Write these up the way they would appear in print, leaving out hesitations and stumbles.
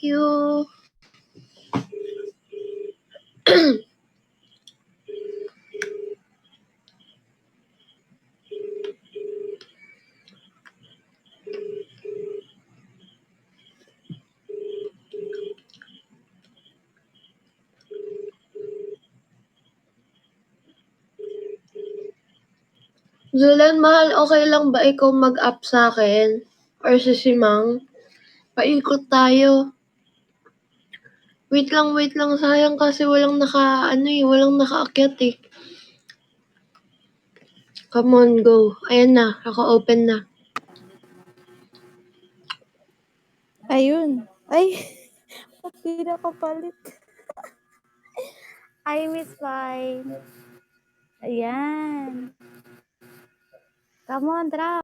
you. Julan, mahal, okay lang ba ikaw mag-up sa akin? Or si Simang? Paikot tayo. Wait lang, sayang kasi walang nakaakyat eh. Come on, go. Ayan na, naka-open na. Ayun. Ay, hindi nakapalit. Ay, Miss Fine. Ayan. Come on, drop.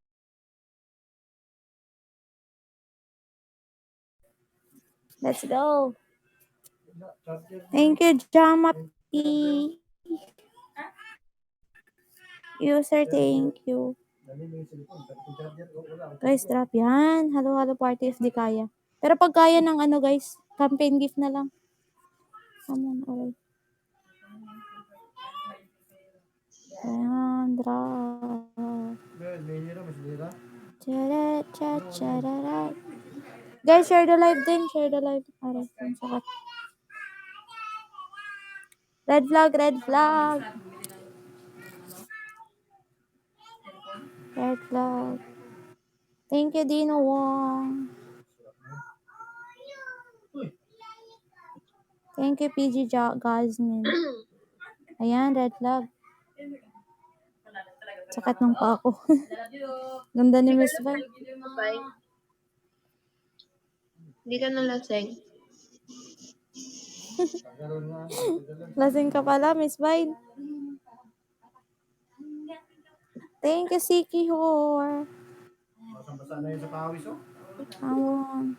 Let's go. Thank you, Jamati. User, thank you. Guys, drop yan. Halo party if di kaya. Pero pag kaya ng guys, campaign gift na lang. Come on, alright. Ayan, drop. Guys, share the live din. Share the live. Aray, ang sakat. Red flag, red flag. Red flag. Thank you, Dino Wong. Thank you, PG Gazmin. Ayan, red flag. Sakat ng pa ako. Ganda ni Miss Val. Hindi ka nalasing. Lasing ka pala, Miss Vine. Thank you, Siki Hor. Basa na yun sa pawis, oh. Amon.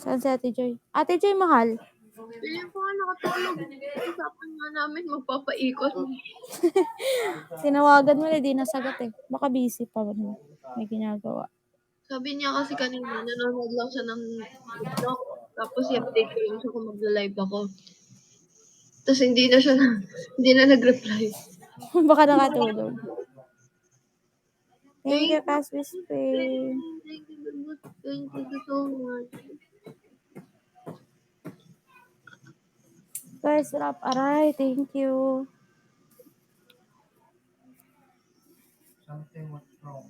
Saan si Ate Joy? Ate Joy, mahal. Hindi ko nga nakatulog. Usapan nga namin, magpapaikot. Sinawagan mo na, di nasagot eh. Baka busy pa ba mo? May ginagawa. Sabi niya kasi kanina, nanonood lang siya ng TikTok. Tapos i-update ko lang siya kung magla-live ako. Tapos hindi na nag-reply. Baka nakatulog. Thank you, Casby Spring. Thank you so much. Guys, rap aray. Thank you. Something was wrong.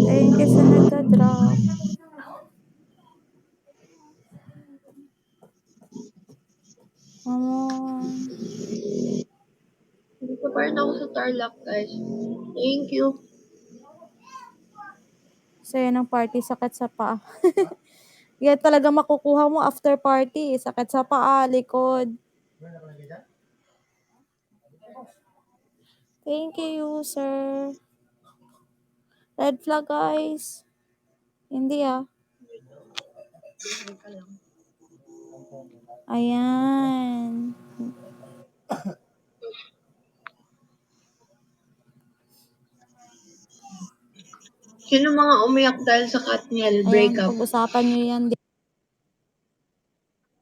Thank you sa nagda-drop. Dito pa rin ako sa Tarlac, guys. Thank you. Saya ng party, sakit sa paa. Yan talaga makukuha mo after party. Sakit sa paa, likod. Thank you, sir. Red flag, guys. Hindi Ayan. Sino mga umiyak dahil sa Katniel breakup? Ayan, pag-usapan nyo yan.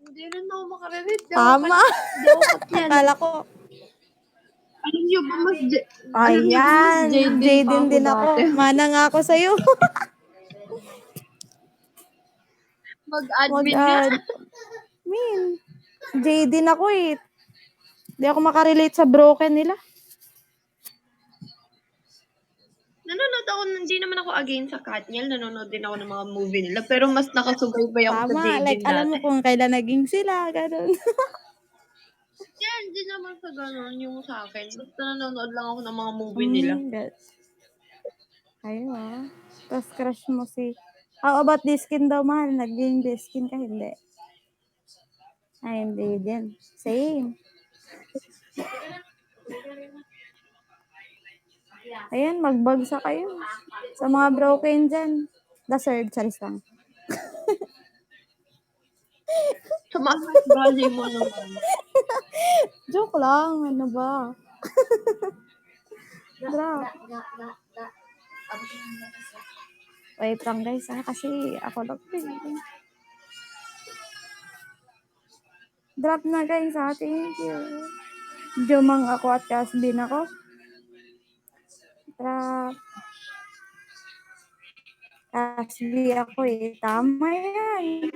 Hindi rin ako makarelate. Tama. Hindi ako Katniel. Akala ko. Alam niyo ba mas Ayan. Jaden din ako. Dati. Mana nga ako sa'yo. Mag-admin nga. Jaden ako eh. Hindi ako makarelate sa broken nila. Nanonood ako, hindi naman ako against sa Katniel. Nanonood din ako ng mga movie nila. Pero mas nakasubaybay ako sa Tama. Jaden Like, alam mo kung kailan naging sila. Ganun. Yan, hindi naman sa ganun yung sa akin. Basta nanonood lang ako ng mga movie nila. Ayun Tapos crush mo si... How about Diskin daw, mahal? Naging Diskin ka, hindi? Ay, hindi din. Same. Ayan, magbagsa kayo. Sa mga broken dyan. Deserve, charis lang. Sa mga bali mo naman. Joke Joke lang. Ano ba? Drop. Wait lang guys kasi ako lang. Drop na guys thank you. Jumang ako at Kasbin ako. Drop. Kasbi ako tama yan.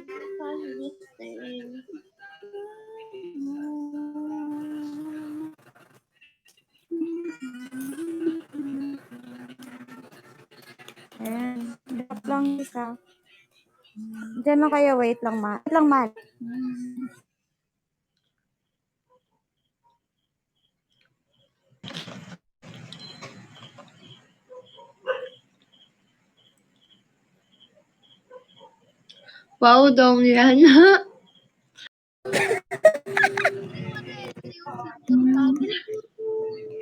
Ayan. Drop lang isa. Diyan lang kayo. Wait lang, ma. Wait lang, ma. Wow, dong yan.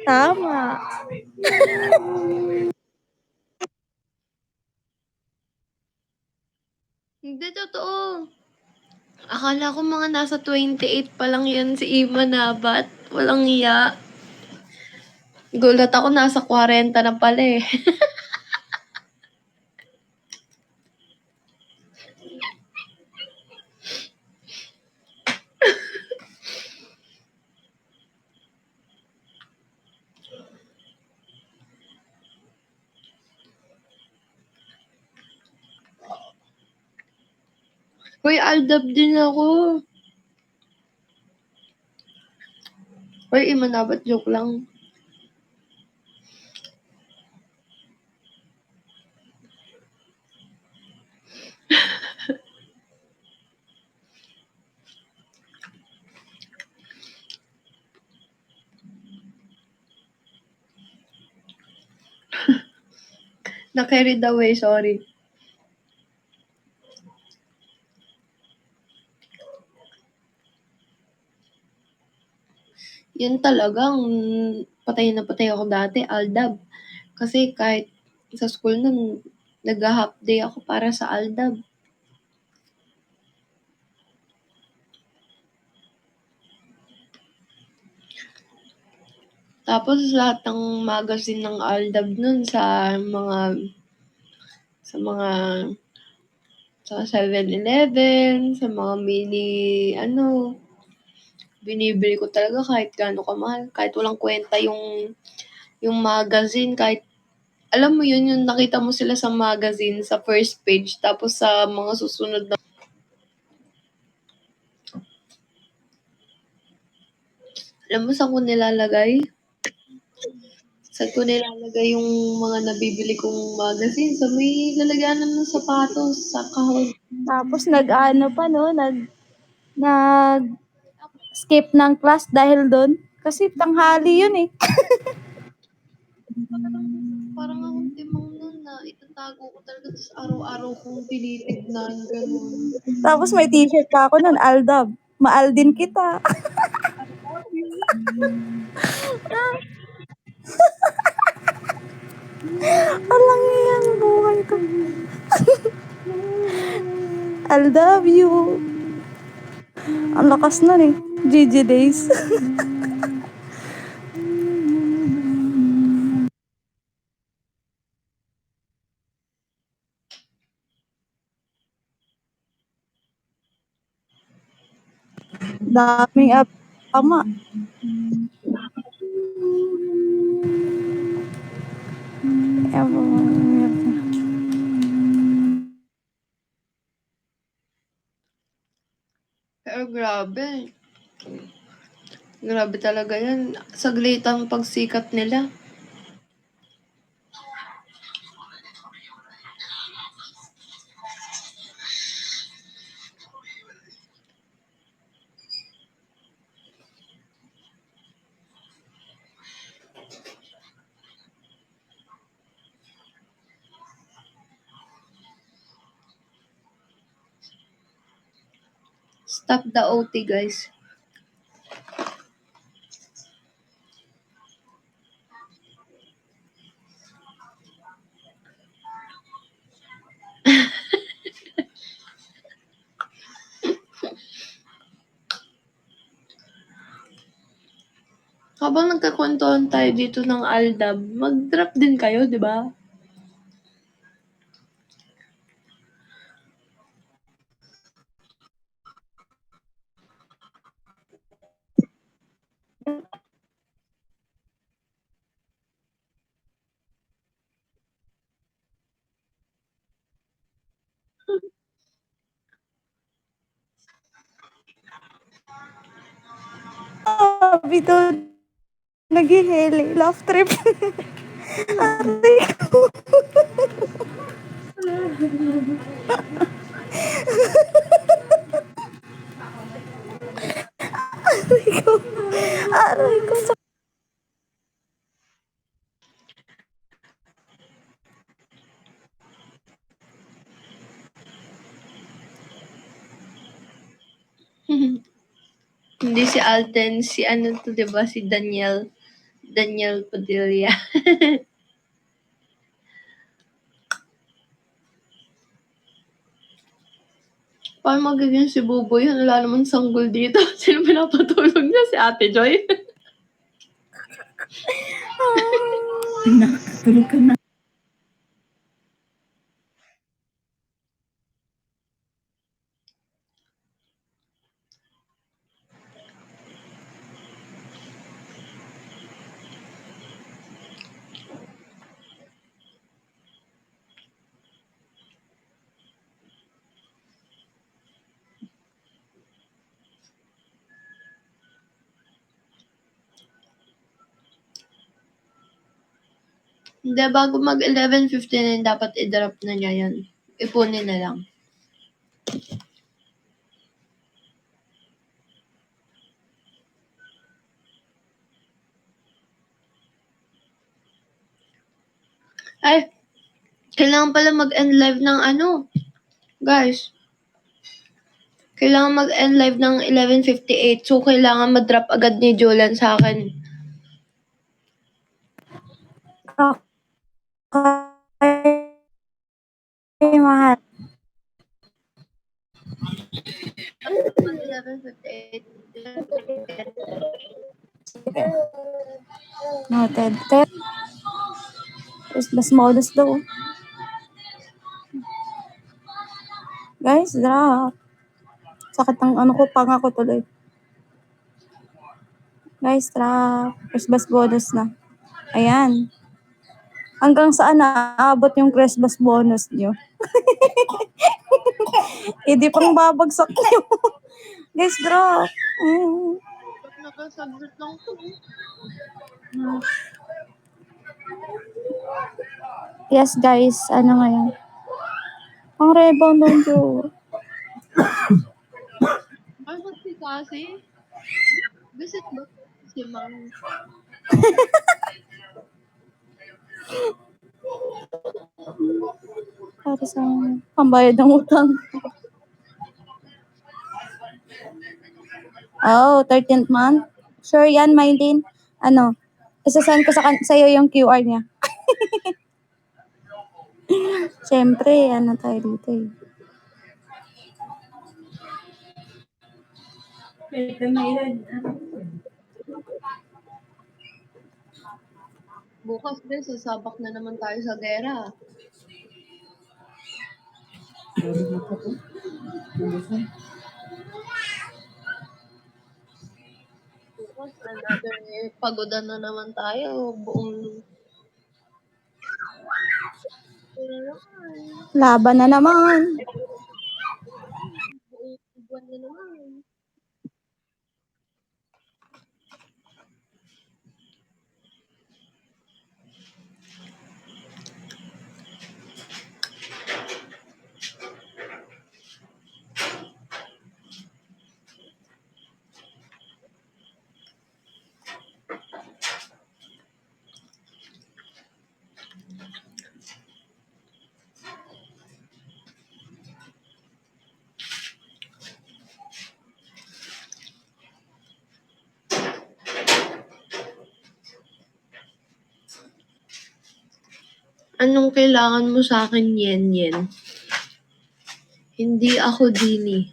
Tama. Hindi totoo. Akala ko mga nasa 28 pa lang yan si Ima Nabat. Walang iya. Gulat ako nasa 40 na pala eh. Uy, Aldab din ako. Uy, Ima Nabat, joke lang. Na-carried away, sorry. Yan talagang patay na patay ako dati, Aldab. Kasi kahit sa school nun, nag-half day ako para sa Aldab. Tapos lahat ng magazine ng Aldab nun sa 7-Eleven, sa mga mini, binibili ko talaga kahit gaano kamahal. Kahit walang kwenta yung magazine, kahit, alam mo yun, yung nakita mo sila sa magazine, sa first page, tapos sa mga susunod na, alam mo saan ko nilalagay? Saan ko nilalagay yung mga nabibili kong magazine? Sa may lalagyanan ng sapatos, sa kahon. Tapos nag-ano pa no, nag-skip ng class dahil doon. Kasi tanghali yun eh. Parang akong timang nun na itatago ko talaga tapos araw-araw kong tinitignan, ganun. Tapos may t-shirt pa ako nun, Aldab. Maal din kita. Alang yan, buhay ko. I love you. Ang lakas nun eh. GG days. Daming tama. Pero grabe. Grabe talaga yan. Saglit ang pagsikat nila. Stop the OT, guys. Habang nagkakwentuhan tayo dito ng Aldab, mag-drop din kayo, di ba? Sabi doon, nag-heli, love trip. Aray ko. Aray ko. Aray ko. Hindi si Alden, si ano to, di ba? Si Daniel Padilla. Paano magiging si Buboy? Wala naman sanggol dito. Sino pinapatulog niya? Si Ate Joy? Nakatulog ka na. Hindi, bago mag 11:59 dapat i-drop na niya yun. Ipunin na lang. Ay, kailangan pala mag-end live ng ano. Guys, kailangan mag-end live ng 11:58. So, kailangan mag-drop agad ni Jolan sa akin. Okay, mahal. 11:58. Noted. Mas modus daw. Guys, drop. Sakit ng ano ko, panga ko tuloy. Guys, drop. Christmas bonus na. Ayan. Hanggang saan naaabot yung Christmas bonus nyo? Hindi pang babagsak nyo. Guys, drop. Nakasabit lang to. Yes, guys. Ano ngayon? Ang rebound doon, Joe. Ay, ba't si Kasi? Visit ba si Mang? Para sa pambayad ng utang. Oh, 13th month? Sure yan, Mylene. Ano, isasend ko sa iyo yung QR niya. Siyempre, ano tayo dito eh. Bukas din, sasabak na naman tayo sa gera. Bukas, another pagodan na naman tayo. Buong... Laban na naman. Buong buwan na naman. Anong kailangan mo sa akin, Yen? Hindi ako dini.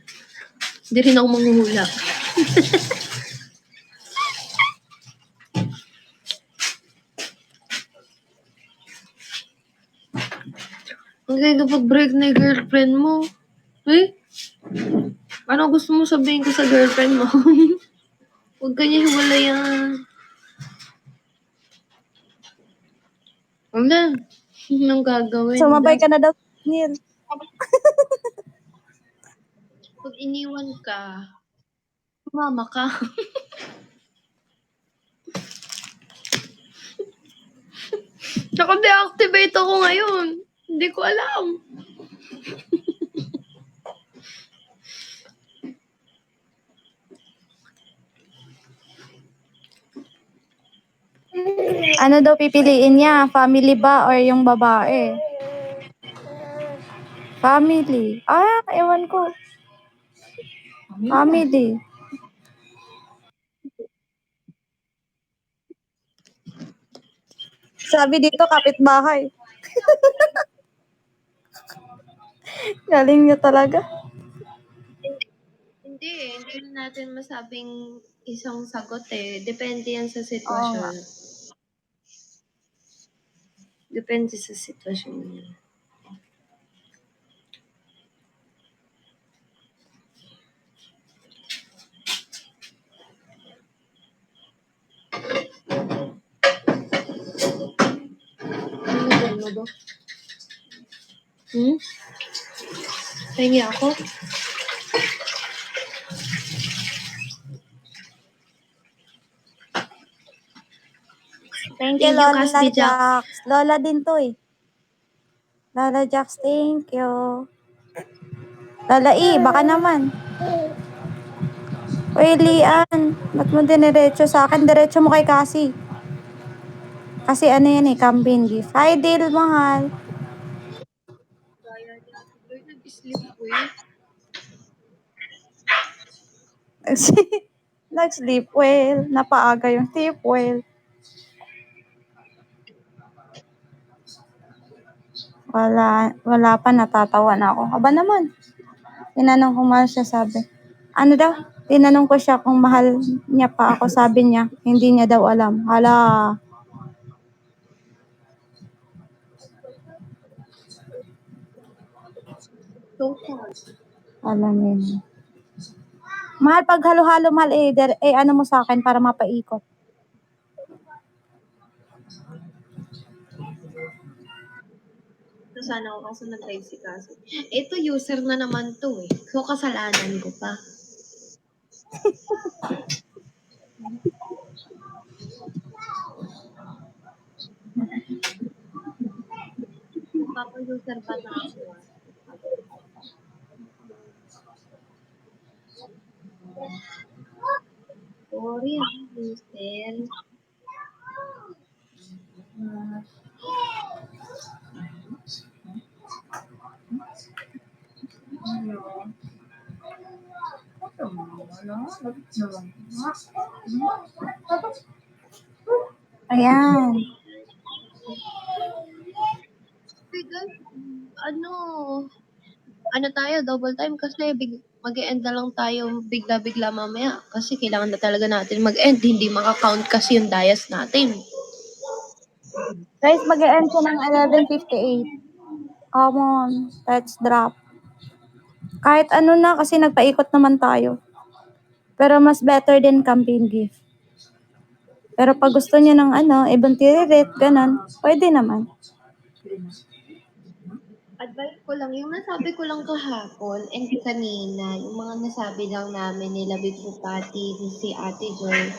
Hindi rin ako manghuhula. Magkikipag-break na yung girlfriend mo. Eh? Ano gusto mo sabihin ko sa girlfriend mo? Huwag ka niya hiwalayan. Wala. Anong gagawin? Sumabay ka na daw, Neil. Pag iniwan ka, mama ka. Naka-deactivate ako ngayon. Hindi ko alam. Ano daw pipiliin niya? Family ba or yung babae? Family. Ewan ko. Family. Sabi dito, kapitbahay. Galing niya talaga. Hindi natin masabing isang sagot eh. Depende yan sa Oo nga. sitwasyon. Depende sa sitwasyon niya. Ano mo ba? Pahingi ako? Thank you, Thank you, Lola Casby Jack. Jax. Lola din to eh. Lola Jax, thank you. Lola E, baka naman. Uy, Lian, ba't mo diniretso sa akin? Diretso mo kay Cassie. Kasi ano yan eh, kambing gift. Hi, Dil, mahal. Gaya niya. Uy, nag-sleep ko eh. Nag-sleep well. Napaaga yung sleep well. Wala pa, natatawa na ako. Aba naman. Tinanong ko mahal siya, sabi. Ano daw? Tinanong ko siya kung mahal niya pa ako, sabi niya. Hindi niya daw alam. Hala. So sad. Alam niya. Mahal, pag halo-halo, mahal, ano mo sa akin para mapaikot. So, sana ako kaso nag-live si Cassie. Ito, user na naman to eh. So, kasalanan ko pa. Papa-user pa na ako ah. Sorry ah, user. Ayan. Bigal, ano tayo, double time kasi mag-e-end na lang tayo bigla-bigla mamaya. Kasi kailangan na talaga natin mag-end. Hindi maka-count kasi yung dias natin. Guys, mag-e-end ko ng 11:58. Come on, let's drop. Kahit ano na, kasi nagpaikot naman tayo. Pero mas better din campaign gift. Pero pag gusto niyo ng ibang tiririt, ganun, pwede naman. Advice ko lang, yung nasabi ko lang kahapon and kanina, yung mga nasabi lang namin nila Big Pati, si Ate Joy,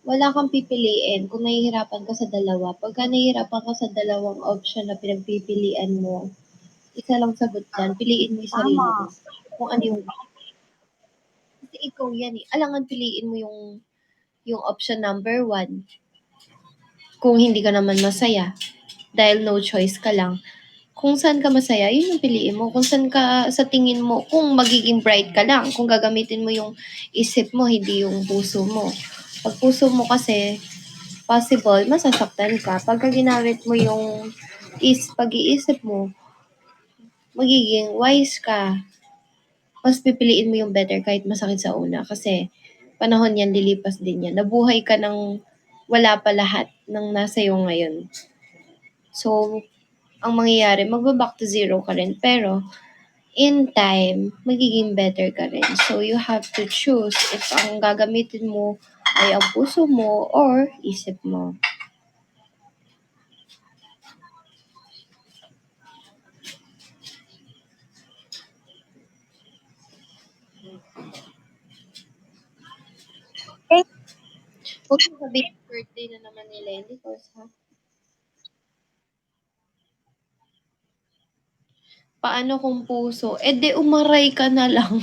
wala kang pipiliin kung nahihirapan ka sa dalawa. Pagka nahihirapan ka sa dalawang option na pinagpipilian mo, isa lang sagot dyan, piliin mo yung sarili mo. Kung ano yung kasi ikaw yan eh. Alangan piliin mo yung option number 1. Kung hindi ka naman masaya, dahil no choice ka lang. Kung saan ka masaya, yun yung piliin mo. Kung saan ka sa tingin mo, kung magiging bright ka lang, kung gagamitin mo yung isip mo, hindi yung puso mo. Pag puso mo kasi, possible, masasaktan ka. Pagka ginamit mo yung pag-iisip mo, magiging wise ka. Mas pipiliin mo yung better kahit masakit sa una. Kasi panahon yan, lilipas din yan. Nabuhay ka ng wala pa lahat ng nasa iyo ngayon. So, ang mangyayari, magba-back to zero ka rin. Pero, in time, magiging better ka rin. So, you have to choose if ang gagamitin mo ay ang puso mo or isip mo. Huwag mo sabihin birthday na naman ni Lenny, cause ha? Paano kung puso? Di umaray ka na lang.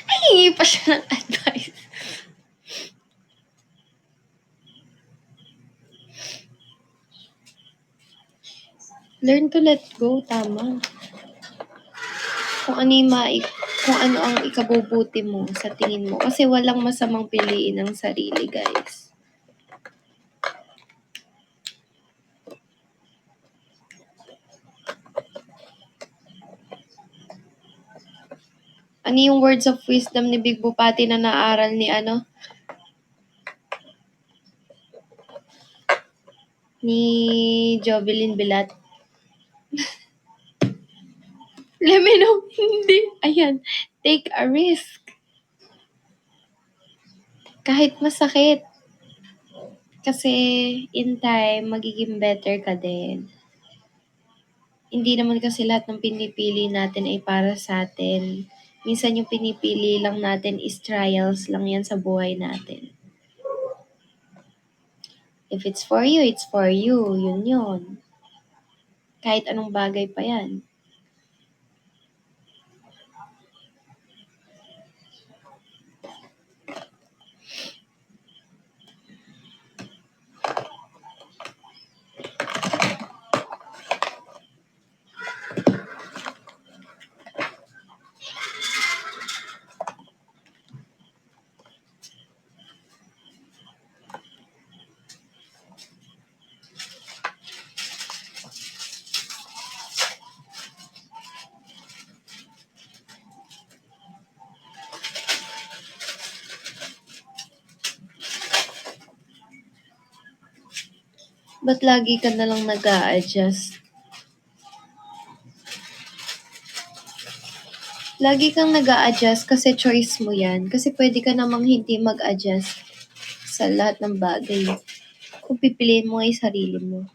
Ay, hingi pa siya ng advice. Learn to let go, tama. Kung ano ang ikabubuti mo sa tingin mo. Kasi walang masamang piliin ang sarili, guys. Ano yung words of wisdom ni Big Bupati na naaral ni ni Jovelyn Bilat? Let me know. Hindi. Ayan. Take a risk. Kahit masakit. Kasi in time, magiging better ka din. Hindi naman kasi lahat ng pinipili natin ay para sa atin. Minsan yung pinipili lang natin is trials lang yan sa buhay natin. If it's for you, it's for you. Yun yun. Kahit anong bagay pa yan. Ba't lagi ka na lang nag-a-adjust? Lagi kang nag-a-adjust kasi choice mo yan. Kasi pwede ka namang hindi mag-adjust sa lahat ng bagay. Kung pipiliin mo ay sarili mo.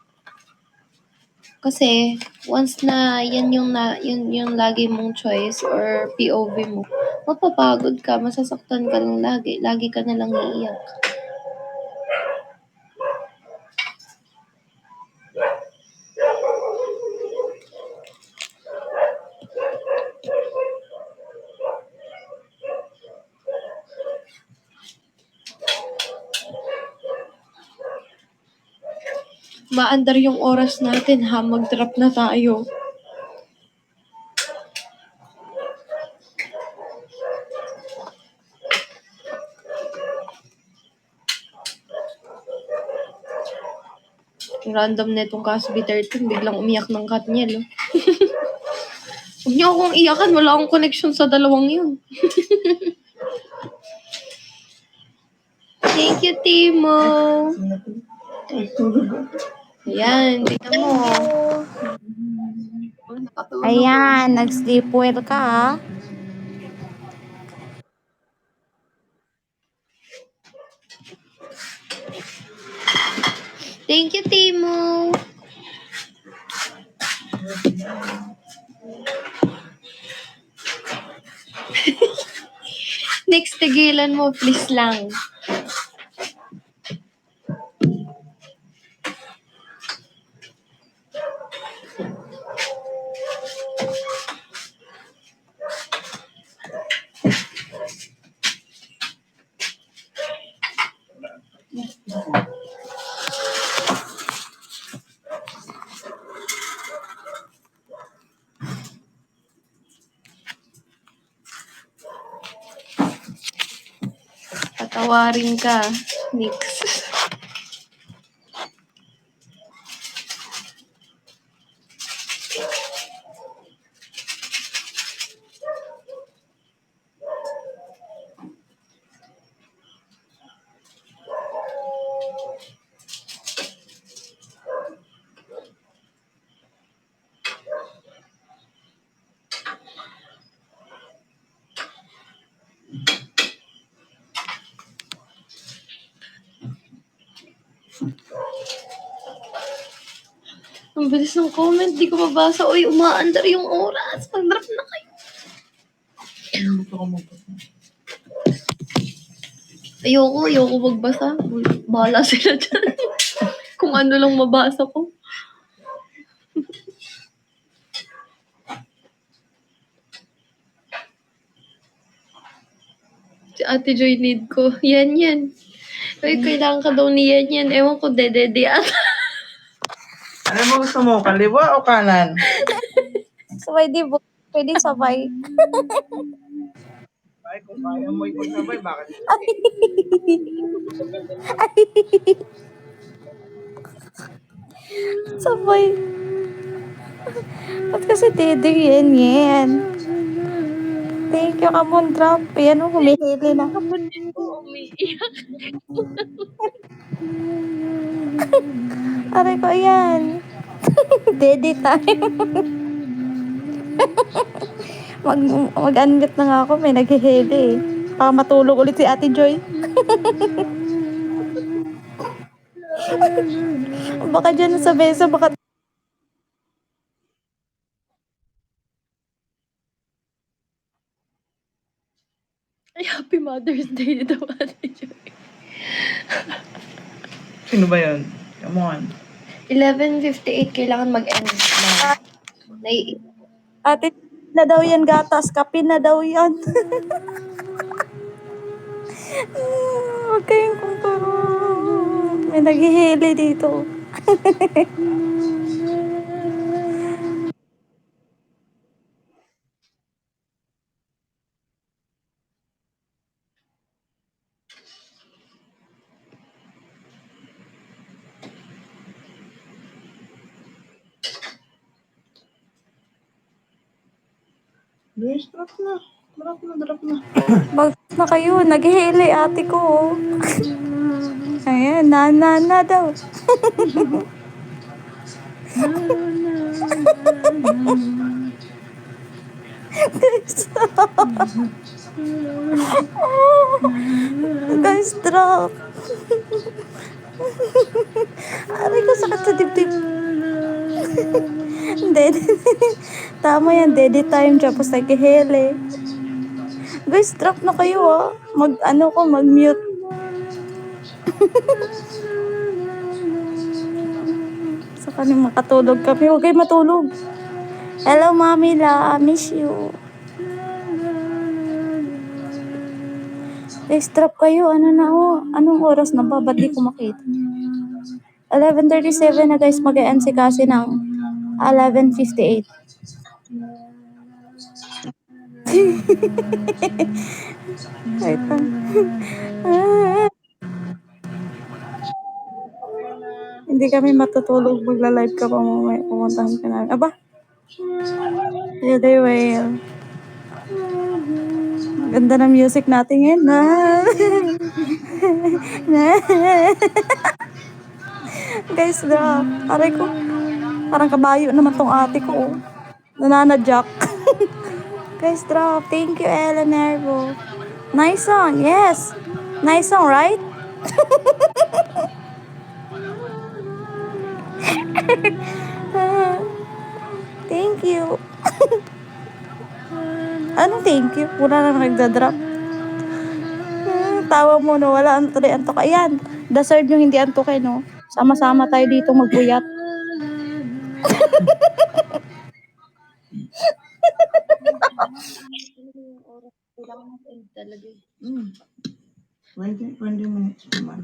Kasi once na yan yung lagi mong choice or POV mo, mapapagod ka, masasaktan ka lang lagi. Lagi ka na lang iiyak. Maandar yung oras natin ha, mag-drop na tayo. Random na itong Casby 13, biglang umiyak ng Katniel. Oh. Huwag niyo akong iyakan, wala akong connection sa dalawang yun. Thank you, Timo. Ayan, tingnan mo. Ayan, nag-sleep well ka ah. Thank you, Timo. Next, tigilan mo, please lang. Patawarin ka, Nix. Ang bilis ng comment, di ko mabasa. Uy, umaandar yung oras. Mag-drop na kayo. Ayoko magbasa. Bahala sila dyan. Kung ano lang mabasa ko. Si Ate Joy need ko. Yan. Uy, kailangan ka daw ni yan. Ewan ko, dede ata. Ano mo gusto mo? Kaliwa o kanan? Sabay di ba? Pwede sabay. Ay, kung kaya mo ipagsabay, bakit? Sabay. Ba't kasi dede yan? Thank you, Kamon Drop. Yan o, humihili na. Kapatid ko, umiiyak. Aray ko, ayan. Dede time. Mag-unmute na nga ako. May naghihili eh. Baka matulog ulit si Ate Joy. Baka dyan sa besa, baka... Ay, Happy Mother's Day daw, Ate Joy. Sino ba yun? Come on. 11:58, kailangan mag-end na. Ate na daw yan gatas. Kape na daw yan. Huwag kayong kumparo. May naghihili dito. Luis, drop na. Drop na. Bagsak na kayo. Naghihili ate ko. Ayan, na daw. Guys, drop. Aray ko, sakit sa dibdib. Dede. Tama yan, dede time. Tapos naghihili. Guys, drop na kayo ah. Mag-mute. Saka nang makatulog kami. Huwag kayo matulog. Hello, Mami La. Miss you. Guys, drop kayo. Ano na oh? Anong oras na ba? Ba't di ko makita? 11:37 na guys. Mag-e-end si kasi ng 11:58. Wait lang. Hindi kami matutulog. Magla-live ka pa mamaya. Pumuntahan ka namin. Aba! Really well. Ganda ng music natin ngayon. Guys, aray ko. Parang kabayo naman tong ate ko. Nananadyak. Guys, drop. Thank you, Ella Nervo. Nice song. Yes. Nice song, right? Thank you. Anong thank you? Pura na nagdadrop. Tawa mo no, wala ang tuloy antok. Ayan, deserve yung hindi antokin no. Sama-sama tayo dito magbuyat. Kailangan mag-end talaga eh. 20 minutes naman.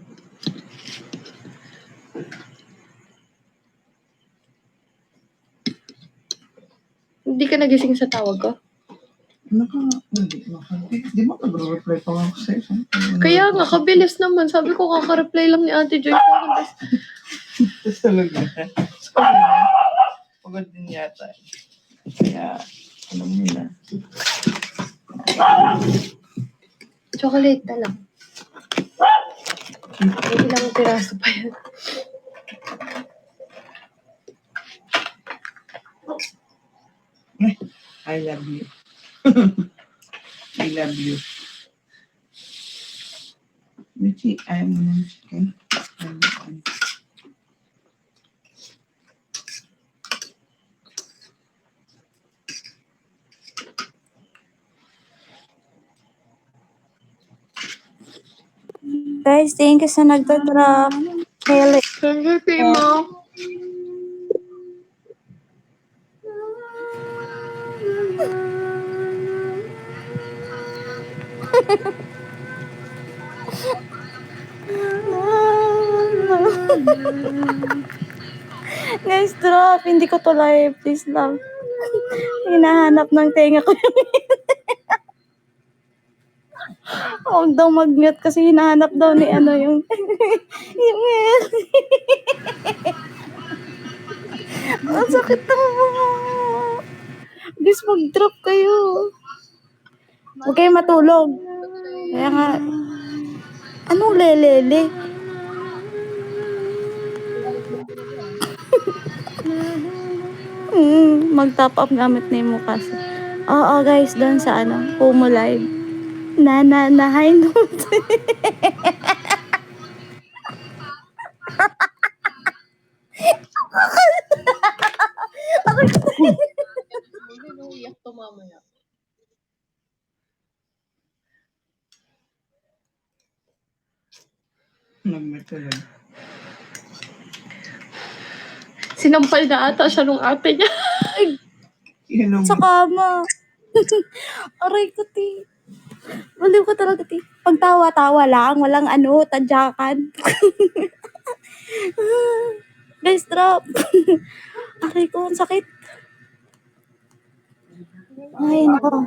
Hindi ka nagising sa tawag ko? Hindi mo nag-reply pa ako sa isa. Kaya nga, kabilis naman. Sabi ko, kaka-reply lang ni Ate Joy. Talaga. Sorry na. Pagod din yata. Kaya, alam mo na. Chocolate na lang. May ilang piraso pa yan. I love you. I love you. Richie, I'm okay. Guys, thank you sa nagtatrap. Kelly. Thank you, Timo. Guys, drop. Hindi ko to live. Please lang. Hinahanap ng tenga ko yung huwag daw mag-mute kasi hinahanap daw ni ano yung yung ang sakit ng mga. Please mag-drop kayo. Huwag kayo matulog. Kaya nga, anong lelele? Mag-top up gamit na yung mukha. Oo guys, doon sa ano, Kumu Live. High note. Hindi, umiyak to mamaya. Nag-metal. Sinampal na ata siya nung ate niya. Sa kama. Aray ko, ti. Baliw ko talaga, ti. Pagtawa-tawa lang, walang ano, tadyakan. Guys, drop. Aray ko, ang sakit. Ay, nako.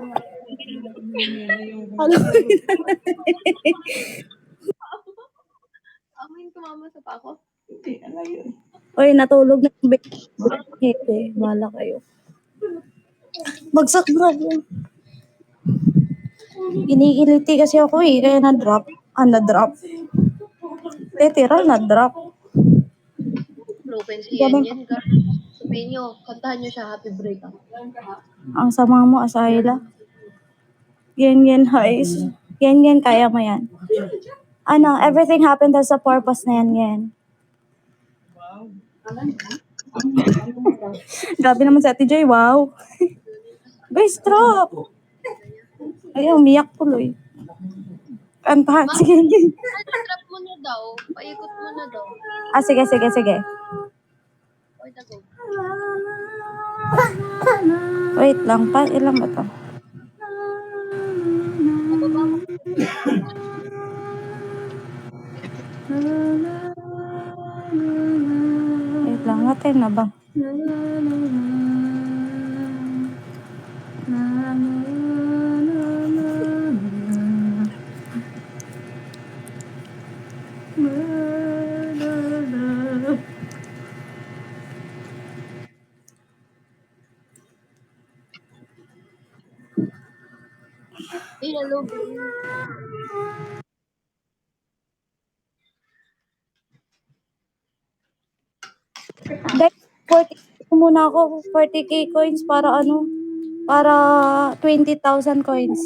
Amin tumama sa pako. Hindi, ano yun? Oy, natulog na yung baby. Wala kayo. Bagsak grabe. Iniiliti kasi ako eh, kaya na-drop. Na-drop. Literal na-drop. Broken si Yen Yen. Sabihin nyo, kantahan nyo siya happy breakup. Ang sama mo, Asayla. Yan, Hais. Yan, kaya mo yan. Ano, everything happened as a purpose na yan. Grabe naman si Ate Joy, wow. Guys, drop. Ay, umiyak tuloy. Kantahan, sige. Trap mo na daw. Paikot mo na daw. Sige. Or go. Wait lang, ilang ba to? Mababa mo. Wait lang, natin na ba? Hello. Guys, 40 muna ako. 40k coins para ano? Para 20,000 coins.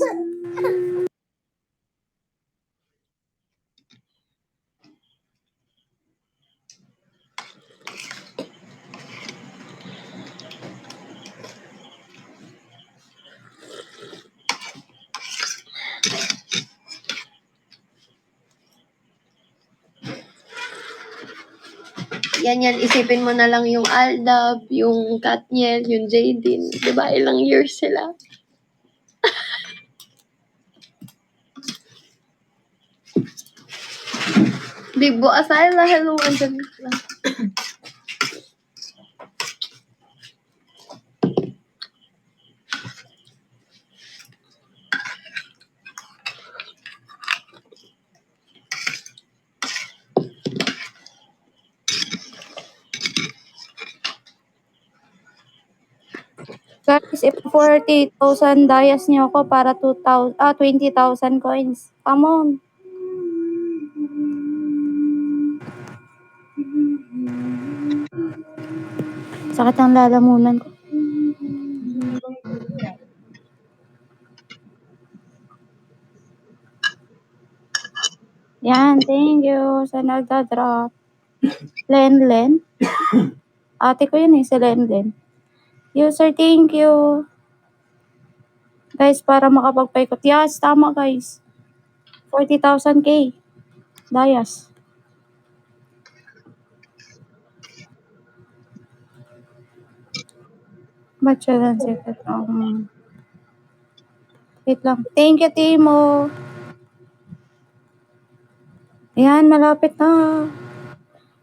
Yan, isipin mo na lang yung Aldab, yung Katniel, yung Jaden. Diba, ilang years sila? Bibo, Asayla, hello, andyan ka. Guys, if 40,000 dayas niyo ako para 20,000 coins. Come on. Sakit ang lalamunan ko. Yan, thank you sa nagda-drop. Len. Ate ko yun si Len. User, thank you. Guys, para makapagpaikot. Yes, tama guys. 40,000k. Dayas. Bachelor secret. Wait lang. Thank you, Timo. Ayan, malapit na.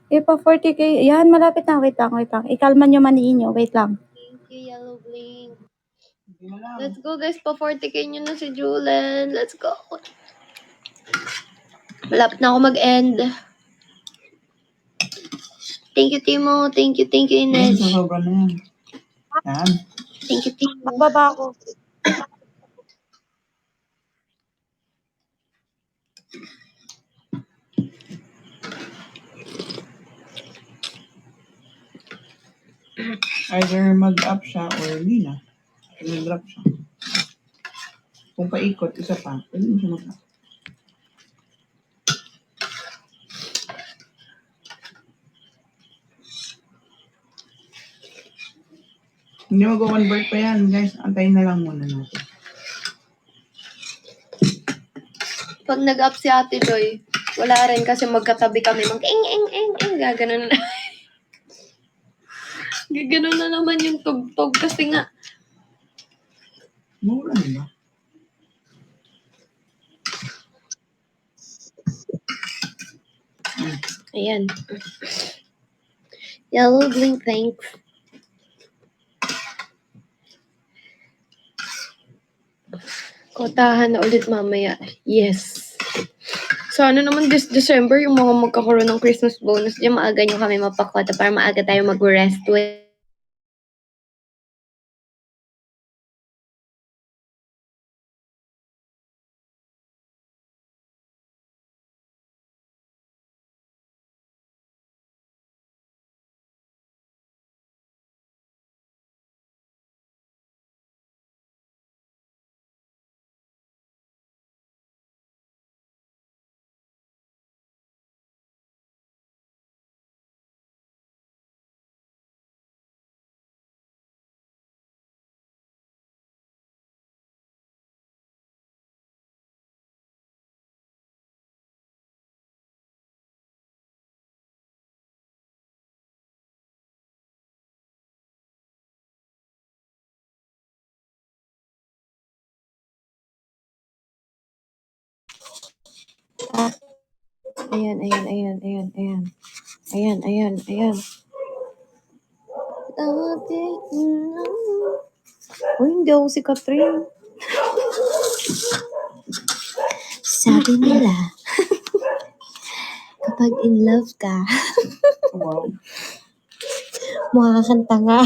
Ipa 40k. Ayan, malapit na. Wait lang. Ikalma nyo maniin nyo. Wait lang. Thank you, Yellow Blink. Hindi mo lang. Let's go guys, pa 40k nyo na si Julen. Let's go. Malapit na ako mag-end. Thank you, Timo. Thank you, Ayun, Inej. sobra na yan. Yan. Thank you, Timo. Magbaba ako. Either mag-up siya or hindi na. Mag-drop siya. Kung paikot, isa pa. Pwede mo siya mag-up. Hindi mag-convert pa yan, guys. Antayin na lang muna natin. Pag nag-up si Ate Joy, wala rin kasi magkatabi kami. Mag-eng. Gaganon na. Gaganon na naman yung tugtog kasi nga. Mura na ba? Ayan. Yellow Blink, thanks. Kotahan na ulit mamaya. Yes. So, ano naman this December, yung mga magkakaroon ng Christmas bonus, diyan maaga nyo kami mapakota para maaga tayo mag-rest with. Ayan. Uy, hindi ako si Catherine. Sabi nila, kapag in love ka, Wow. makakanta nga.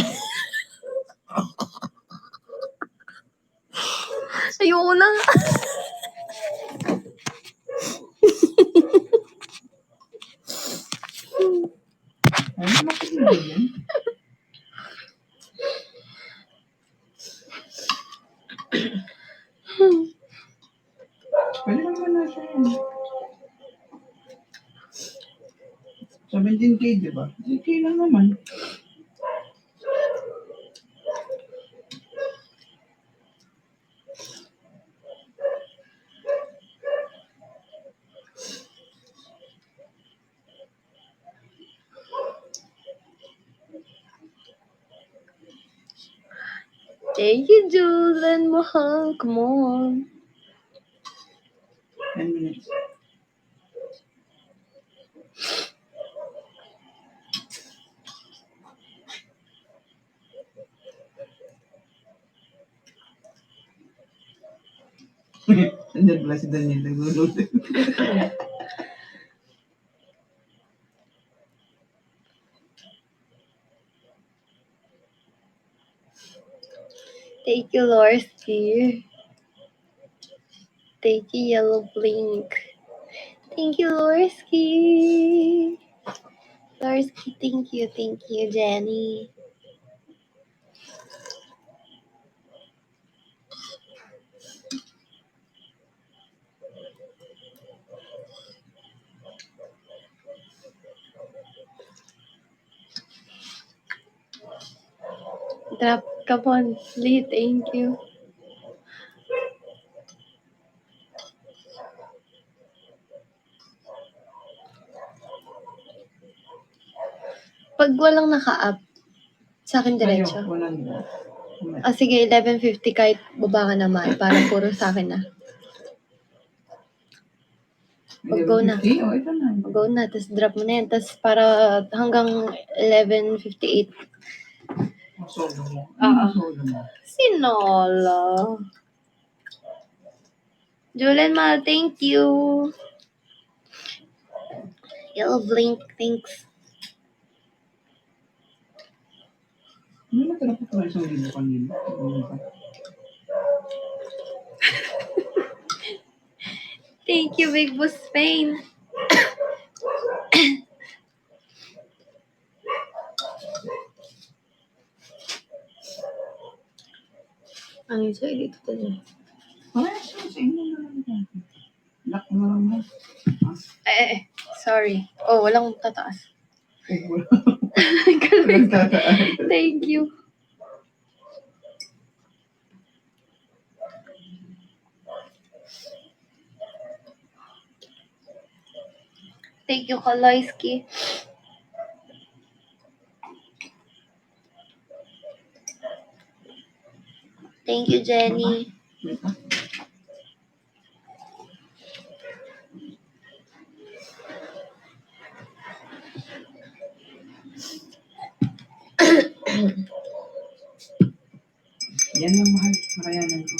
Ayoko na nga. Ay, mapakinggan yan. Pwede naman na siya yan. 17K, di ba? 17K lang naman. Thank you, Julen. Mahal. Come on. 10 minutes. Nandiyan pala si Daniel naglulod. Thank you, Lorski. Thank you, Yellow Blink. Thank you, Lorski. Lorski, thank you, Jenny. Drop ka po, Lee. Thank you. Pag walang naka-up, sa akin diretso. Sa'yo, 100. Ah, sige, 11:50 kahit baba ka naman. Para puro sa akin na. Go na. 11:50? Oh, ito na. Go na, tapos drop mo na yan. Tapos para hanggang 11:58. Solo mo. Oo. Solo mo. Sinola. Julen Ma, thank you. Yellow blink, thanks. Hindi na talaga pala isang libo kanina. Thank you, Big Boss Spain. Ang isa, dito talaga. Ay, sa inyo na lang natin. Lock mo lang mo. Sorry. Oh, walang tataas. Walang tataan. Thank you. Thank you, Kaloyski. Thank you, Jenny. Yan lang mahal. Makayanan ko.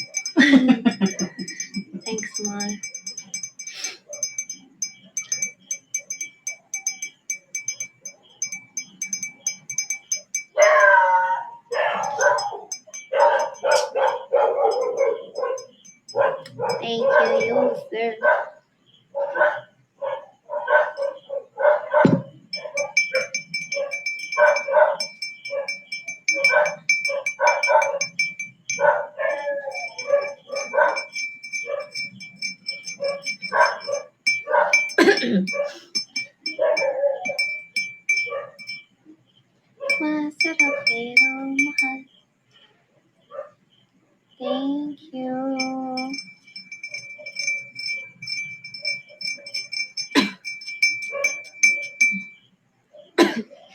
Thanks, Mar. Thank you, user. Masarap pero mahal. Thank you.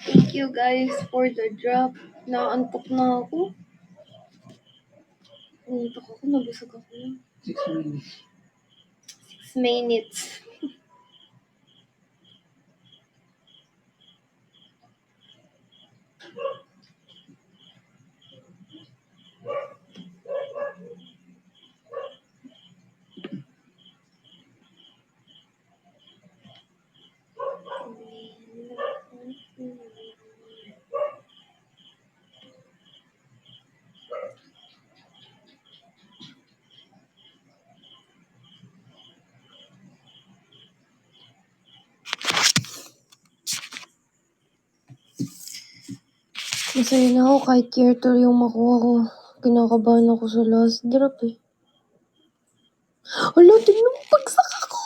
Thank you guys for the drop. Naantok na ako. Naantok ako, nabusog ako. 6 minutes. 6 minutes. Masaya na ako kahit tier 2 yung makuha ko. Kinakabahan ako sa last drop eh. Hala, tingnan mo pagsak ako!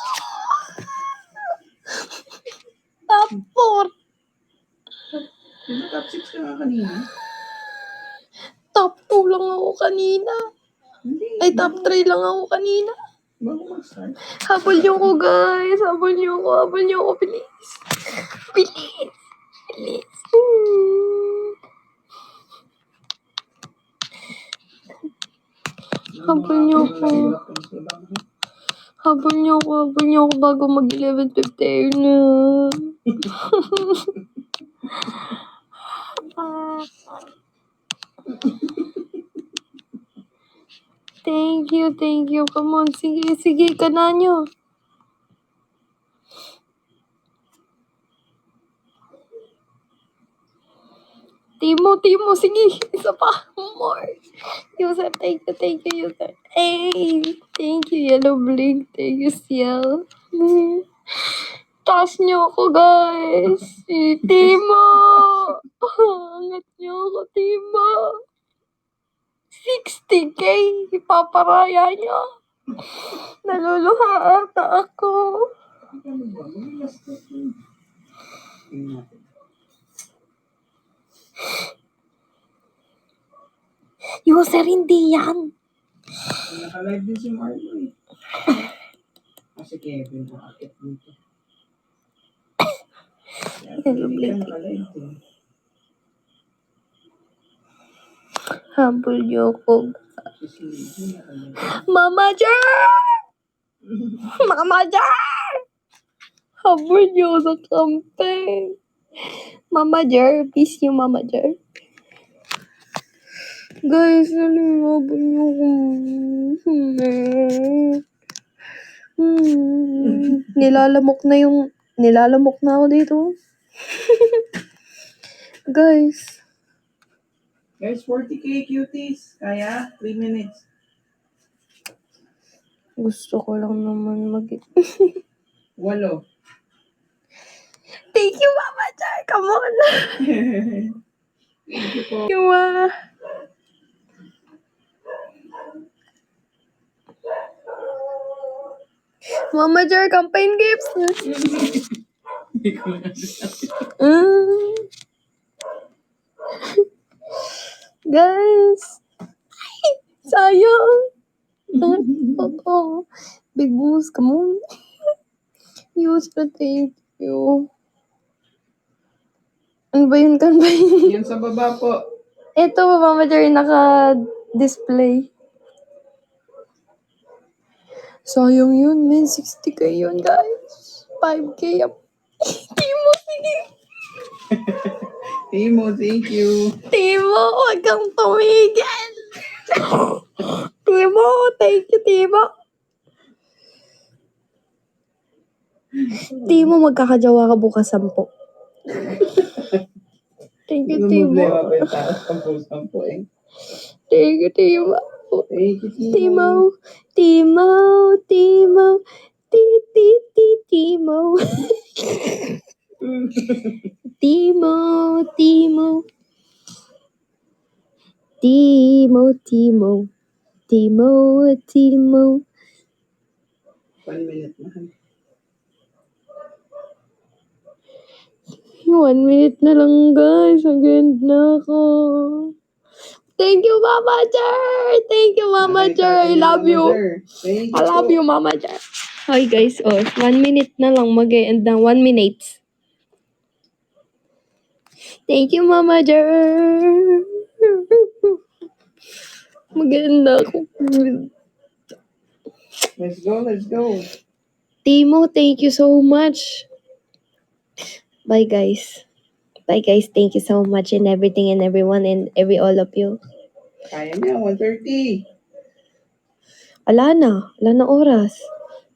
Top 4! Diba top 6 ka nga kanina? Top 2 lang ako kanina. Hindi. Ay, top 3 lang ako kanina. Bago mag-start. Habol niyo ko, guys. Habol niyo ko. Habol niyo ko, please. Please. Please. Habol niyo ko. Habol niyo ko. Habol niyo ko bago mag 11:50 na. Thank you, thank you. Come on, sige, sige, kana nyo. Timo, sige, isa pa. More. User, thank you, user. Hey, thank you, Yellow Blink. Thank you, Ciel. Taas nyo ako, guys. Si Timo. Angat nyo ako, Timo. 60K. Ipaparaya nyo. Naluluha ata ako. User, hindi yan. Naka-live din si Marlo eh. Kasi Kevin, nakakit dito. Yellow Blink. Naka-live din. Habol niyo ako. Islihin na kami. Mama Jer! Mama Jer! Habol niyo sa campaign. Mama Jer, peace you, Mama Jer. Guys, habol niyo ako. Nilalamok na ako dito. Guys, Guys, 40k cuties. Kaya? 3 minutes. gusto ko lang naman 8. Thank you, Mama Jer. Come on. Thank you po. Thank you, Ma. Mama Jer, campaign gifts. Hindi ko na nasabi. Guys. Sayang. Oo. Big Boss, come on. Use the thank you. Ano ba yun, campaign? Yan sa baba po. Ito, Mama Jer, naka-display. Sayang yun, men. 60k yun, guys. 5k up. Timo, sige. Timo, thank you. Timo, huwag kang tumigil. Timo, thank you, Timo. Timo, magkakajawa ka bukas 10. Thank you, Ano Timo. problema ba yung taas 10 eh? Thank you, Timo. Thank you, Timo. Timo, Timo, Timo. Timo, Timo. Timo, Timo. Timo, Timo. 1 minute na. 1 minute na lang, guys. Again na ako. Thank you, Mama Jer. Thank you, Mama Jer. I love you. Thank you I love po. you, Mama Jer. Hi, guys. 1 minute na lang. Mag-end na 1 minute. Thank you, Mama Jer. Mag-end na ako. Let's go, let's go. Timo, thank you so much. Bye, guys. Bye, guys. Thank you so much and everything and everyone and all of you. Kaya niya, 1:30. Wala na oras.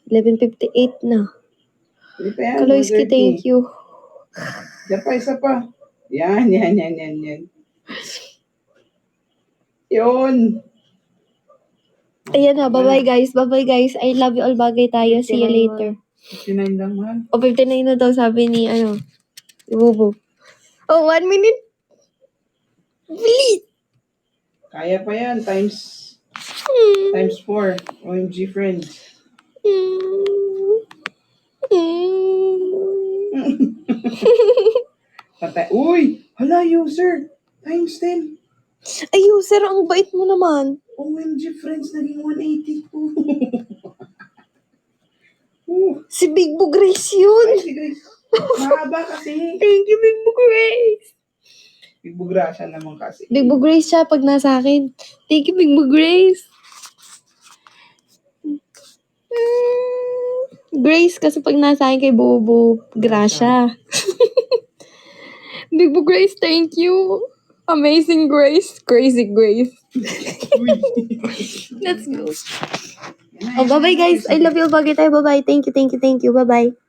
11:58 na. Hindi pa yan, Kaloyski, 1:30. thank you. Isa pa. Yan. Yun. Ayan na, bye-bye, guys. Bye-bye, guys. I love you all. Bagay tayo. See you later. 59 lang, mahal. O, 59 na daw, sabi ni, Bubu. Oh, 1 minute. Please. Kaya pa yan, times 4. OMG, friends. Uy! Hala, user! Times 10. Ay, user, ang bait mo naman. OMG, friends, naging 180 po. Si Big Boo Grace yun. Ay, si Grace. Mahaba kasi. Thank you, Big Boo Grace. Bigbugra siya naman kasi. Big Boo Grace siya pag nasa akin. Thank you, Big Boo Grace. Grace kasi pag nasa akin kay Bubu, Gracia. Big Boo Grace, thank you. Amazing Grace. Crazy Grace. Let's go. Oh, bye-bye, guys. I love you. Bagay tayo. Bye-bye. Thank you. Bye-bye.